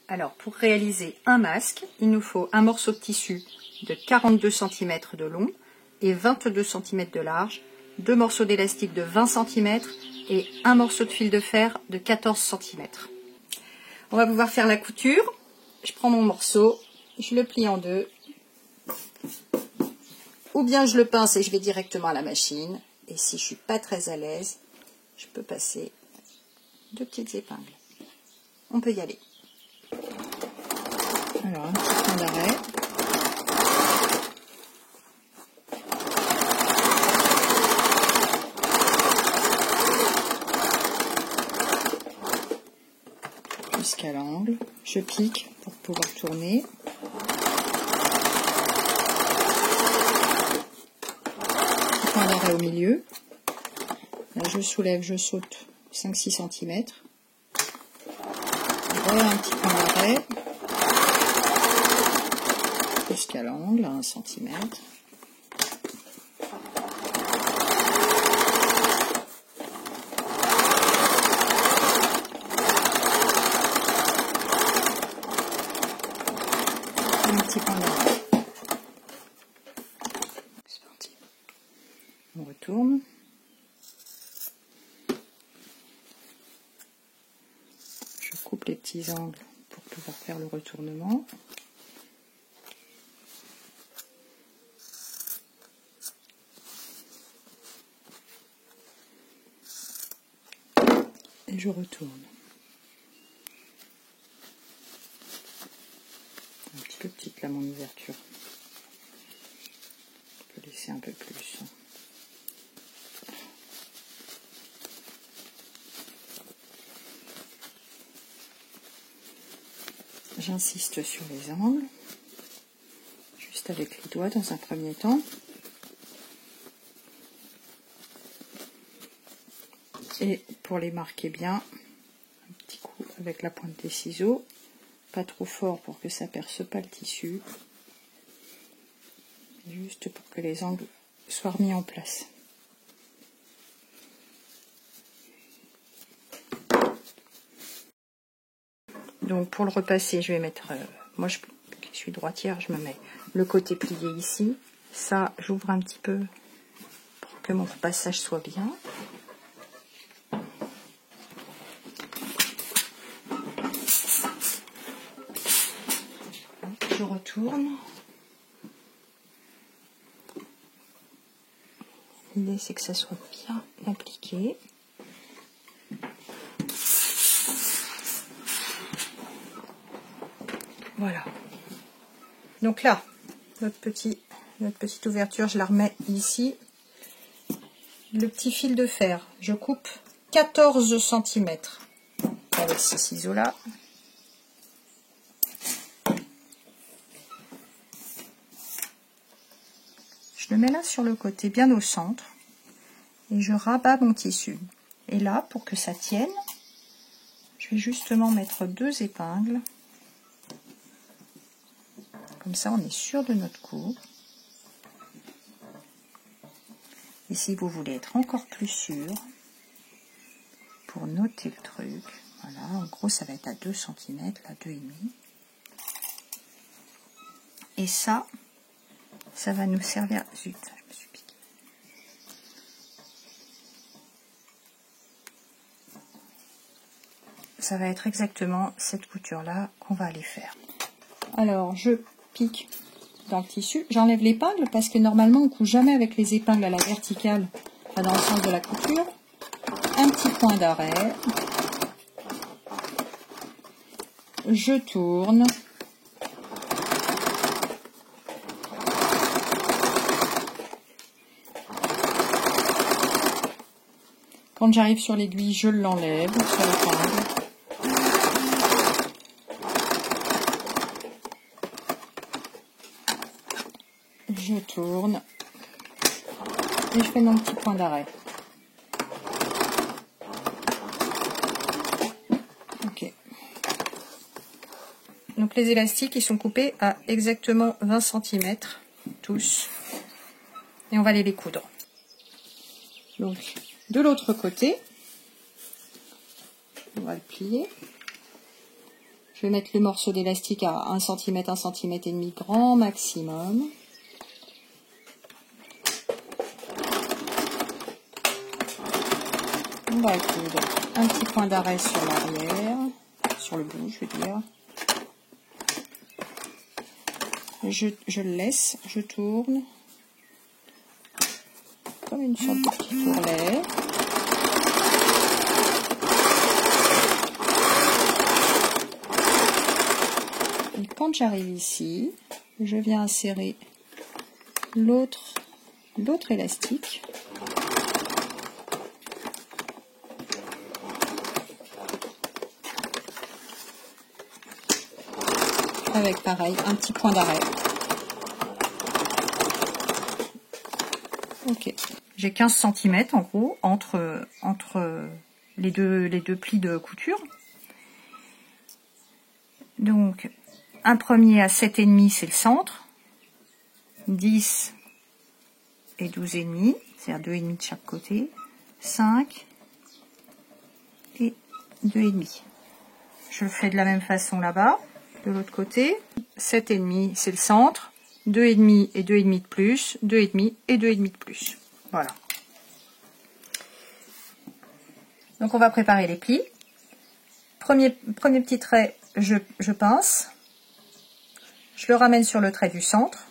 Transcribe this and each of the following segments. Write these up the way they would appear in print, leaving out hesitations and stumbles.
Alors, pour réaliser un masque, il nous faut un morceau de tissu de 42 cm de long et 22 cm de large, deux morceaux d'élastique de 20 cm et un morceau de fil de fer de 14 cm. On va pouvoir faire la couture. Je prends mon morceau, je le plie en deux, ou bien je le pince et je vais directement à la machine. Et si je ne suis pas très à l'aise, je peux passer deux petites épingles. On peut y aller. Alors, un petit point d'arrêt. Jusqu'à l'angle. Je pique pour pouvoir tourner. Petit point d'arrêt au milieu. Là, je soulève, je saute 5-6 cm. Voilà un petit point d'arrêt. Jusqu'à l'angle, à 1 cm. Un petit point d'arrêt. C'est parti. On retourne. Je coupe les petits angles pour pouvoir faire le retournement. Et je retourne. Un petit peu petite là mon ouverture. On peut laisser un peu plus. J'insiste sur les angles, juste avec les doigts dans un premier temps. Et pour les marquer bien, un petit coup avec la pointe des ciseaux, pas trop fort pour que ça perce pas le tissu, juste pour que les angles soient remis en place. Donc pour le repasser, je vais mettre, moi je suis droitière, je me mets le côté plié ici, ça j'ouvre un petit peu pour que mon passage soit bien. Je retourne. L'idée c'est que ça soit bien appliqué. Voilà. Donc là, notre petite ouverture, je la remets ici. Le petit fil de fer, je coupe 14 cm avec ces ciseaux-là. Je le mets là sur le côté, bien au centre, et je rabats mon tissu. Et là, pour que ça tienne, je vais justement mettre deux épingles. Comme ça, on est sûr de notre coup. Et si vous voulez être encore plus sûr, pour noter le truc, voilà, en gros, ça va être à 2 cm, là, 2,5. Et ça va nous servir... Zut, je me suis piqué. Ça va être exactement cette couture-là qu'on va aller faire. Alors, je pique dans le tissu. J'enlève l'épingle parce que normalement, on ne coud jamais avec les épingles à la verticale, pas dans le sens de la couture. Un petit point d'arrêt. Je tourne. Quand j'arrive sur l'aiguille, je l'enlève sur l'épingle. Je tourne et je fais mon petit point d'arrêt. Ok. Donc les élastiques, ils sont coupés à exactement 20 cm tous. Et on va aller les coudre. Donc de l'autre côté, on va le plier. Je vais mettre le morceau d'élastique à 1 cm, 1 cm et demi grand maximum. On va coudre un petit point d'arrêt sur l'arrière, sur le bout, je veux dire. Je le laisse, je tourne comme une sorte de petit tourlet. Et quand j'arrive ici, je viens insérer l'autre élastique. Avec pareil, un petit point d'arrêt. Ok. J'ai 15 cm en gros entre les deux plis de couture. Donc, un premier à 7,5, c'est le centre. 10 et 12,5, c'est-à-dire 2,5 de chaque côté. 5 et 2,5. Je le fais de la même façon là-bas. De l'autre côté, 7,5 c'est le centre, 2,5 et 2,5 de plus, 2,5 et 2,5 de plus. Voilà. Donc on va préparer les plis. Premier petit trait, je pince. Je le ramène sur le trait du centre.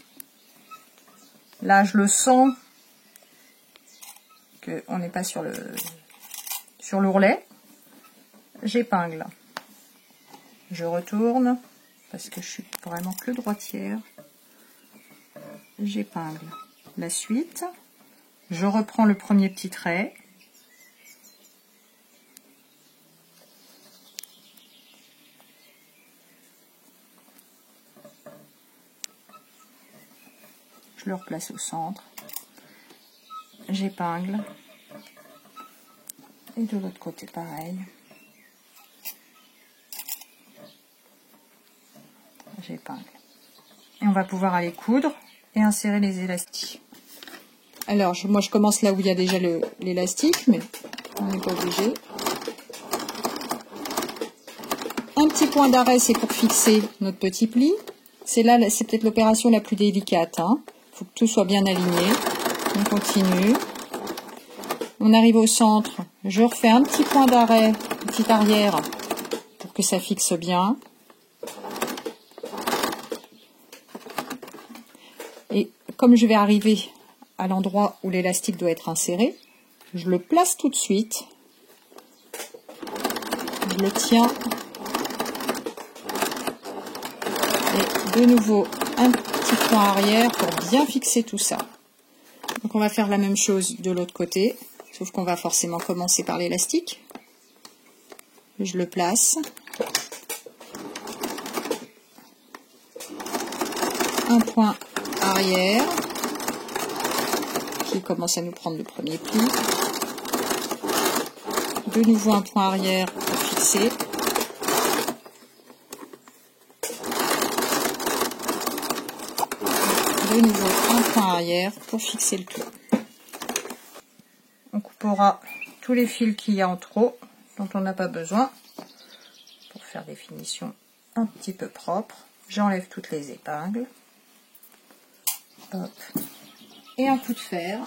Là, je le sens qu'on n'est pas sur l'ourlet. J'épingle. Je retourne. Parce que je suis vraiment que droitière. J'épingle la suite. Je reprends le premier petit trait. Je le replace au centre. J'épingle. Et de l'autre côté, pareil. J'épingle. Et on va pouvoir aller coudre et insérer les élastiques. Alors, moi je commence là où il y a déjà l'élastique, mais on n'est pas obligé. Un petit point d'arrêt, c'est pour fixer notre petit pli. C'est peut-être l'opération la plus délicate. Hein. Faut que tout soit bien aligné. On continue. On arrive au centre. Je refais un petit point d'arrêt, petit arrière, pour que ça fixe bien. Et comme je vais arriver à l'endroit où l'élastique doit être inséré, je le place tout de suite. Je le tiens. Et de nouveau, un petit point arrière pour bien fixer tout ça. Donc on va faire la même chose de l'autre côté, sauf qu'on va forcément commencer par l'élastique. Je le place. Un point arrière qui commence à nous prendre le premier pli. De nouveau un point arrière pour fixer. De nouveau un point arrière pour fixer le tout. On coupera tous les fils qu'il y a en trop, dont on n'a pas besoin, pour faire des finitions un petit peu propres. J'enlève toutes les épingles. Hop. Et un coup de fer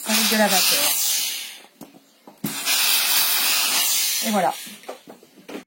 avec de la vapeur. Et voilà.